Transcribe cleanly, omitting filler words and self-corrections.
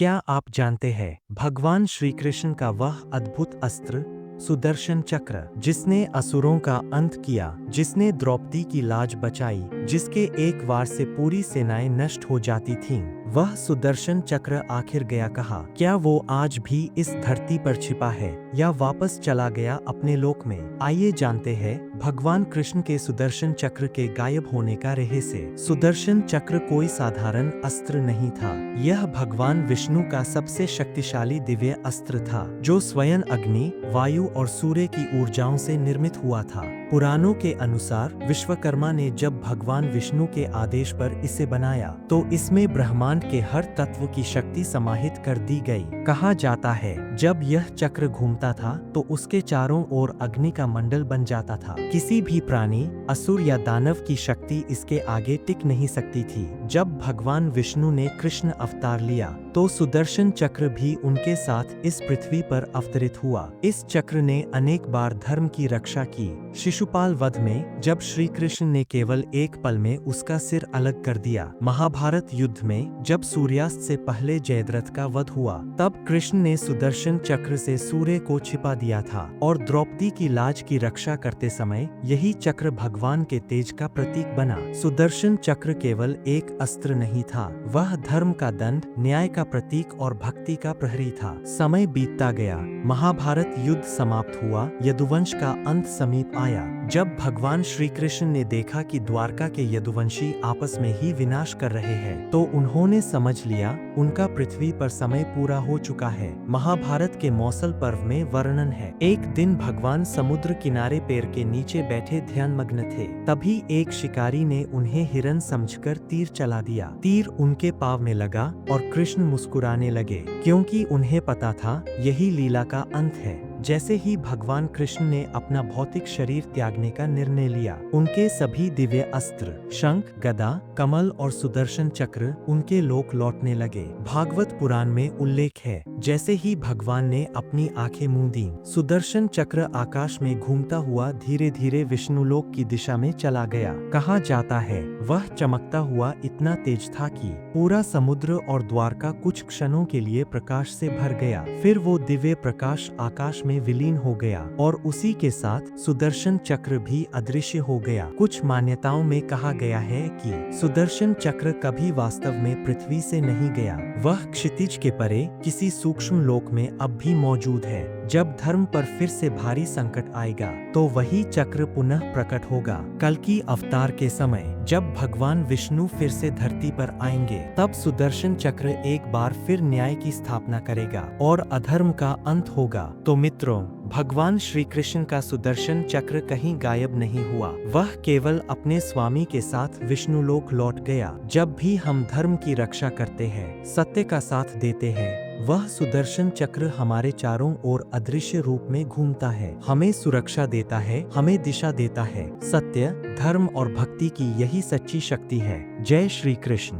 क्या आप जानते हैं भगवान श्री कृष्ण का वह अद्भुत अस्त्र सुदर्शन चक्र, जिसने असुरों का अंत किया, जिसने द्रौपदी की लाज बचाई, जिसके एक वार से पूरी सेनाएं नष्ट हो जाती थीं, वह सुदर्शन चक्र आखिर गया कहाँ? क्या वो आज भी इस धरती पर छिपा है या वापस चला गया अपने लोक में? आइए जानते हैं भगवान कृष्ण के सुदर्शन चक्र के गायब होने का रहस्य। सुदर्शन चक्र कोई साधारण अस्त्र नहीं था। यह भगवान विष्णु का सबसे शक्तिशाली दिव्य अस्त्र था, जो स्वयं अग्नि, वायु और सूर्य की ऊर्जाओं से निर्मित हुआ था। पुराणों के अनुसार विश्वकर्मा ने जब भगवान विष्णु के आदेश पर इसे बनाया, तो इसमें ब्रह्मांड के हर तत्व की शक्ति समाहित कर दी गई। कहा जाता है, जब यह चक्र घूमता था तो उसके चारों ओर अग्नि का मंडल बन जाता था। किसी भी प्राणी, असुर या दानव की शक्ति इसके आगे टिक नहीं सकती थी। जब भगवान विष्णु ने कृष्ण अवतार लिया, तो सुदर्शन चक्र भी उनके साथ इस पृथ्वी पर अवतरित हुआ। इस चक्र ने अनेक बार धर्म की रक्षा की। शिशुपाल वध में जब श्री कृष्ण ने केवल एक पल में उसका सिर अलग कर दिया, महाभारत युद्ध में जब सूर्यास्त से पहले जयद्रथ का वध हुआ, तब कृष्ण ने सुदर्शन चक्र से सूर्य को छिपा दिया था। और द्रौपदी की लाज की रक्षा करते समय यही चक्र भगवान के तेज का प्रतीक बना। सुदर्शन चक्र केवल एक अस्त्र नहीं था, वह धर्म का दंड, न्याय का प्रतीक और भक्ति का प्रहरी था। समय बीतता गया, महाभारत युद्ध समाप्त हुआ, यदुवंश का अंत समीप आया। जब भगवान श्री कृष्ण ने देखा कि द्वारका के यदुवंशी आपस में ही विनाश कर रहे हैं, तो उन्होंने समझ लिया उनका पृथ्वी पर समय पूरा हो चुका है। महाभारत के मौसल पर्व में वर्णन है, एक दिन भगवान समुद्र किनारे पेड़ के नीचे बैठे ध्यानमग्न थे। तभी एक शिकारी ने उन्हें हिरन समझकर तीर चला दिया। तीर उनके पाँव में लगा और कृष्ण मुस्कुराने लगे, क्योंकि उन्हें पता था यही लीला का अंत है। जैसे ही भगवान कृष्ण ने अपना भौतिक शरीर त्यागने का निर्णय लिया, उनके सभी दिव्य अस्त्र, शंख, गदा, कमल और सुदर्शन चक्र उनके लोक लौटने लगे। भागवत पुराण में उल्लेख है, जैसे ही भगवान ने अपनी आंखें मूंदी, सुदर्शन चक्र आकाश में घूमता हुआ धीरे धीरे विष्णुलोक की दिशा में चला गया। कहा जाता है, वह चमकता हुआ इतना तेज था कि पूरा समुद्र और द्वारका कुछ क्षणों के लिए प्रकाश से भर गया। फिर वो दिव्य प्रकाश आकाश में विलीन हो गया और उसी के साथ सुदर्शन चक्र भी अदृश्य हो गया। कुछ मान्यताओं में कहा गया है कि सुदर्शन चक्र कभी वास्तव में पृथ्वी से नहीं गया, वह क्षितिज के परे किसी सूक्ष्म लोक में अब भी मौजूद है। जब धर्म पर फिर से भारी संकट आएगा, तो वही चक्र पुनः प्रकट होगा। कल्कि अवतार के समय जब भगवान विष्णु फिर से धरती पर आएंगे, तब सुदर्शन चक्र एक बार फिर न्याय की स्थापना करेगा और अधर्म का अंत होगा। तो मित्रों, भगवान श्री कृष्ण का सुदर्शन चक्र कहीं गायब नहीं हुआ, वह केवल अपने स्वामी के साथ विष्णुलोक लौट गया। जब भी हम धर्म की रक्षा करते हैं, सत्य का साथ देते हैं, वह सुदर्शन चक्र हमारे चारों ओर अदृश्य रूप में घूमता है, हमें सुरक्षा देता है, हमें दिशा देता है। सत्य, धर्म और भक्ति की यही सच्ची शक्ति है। जय श्री कृष्ण।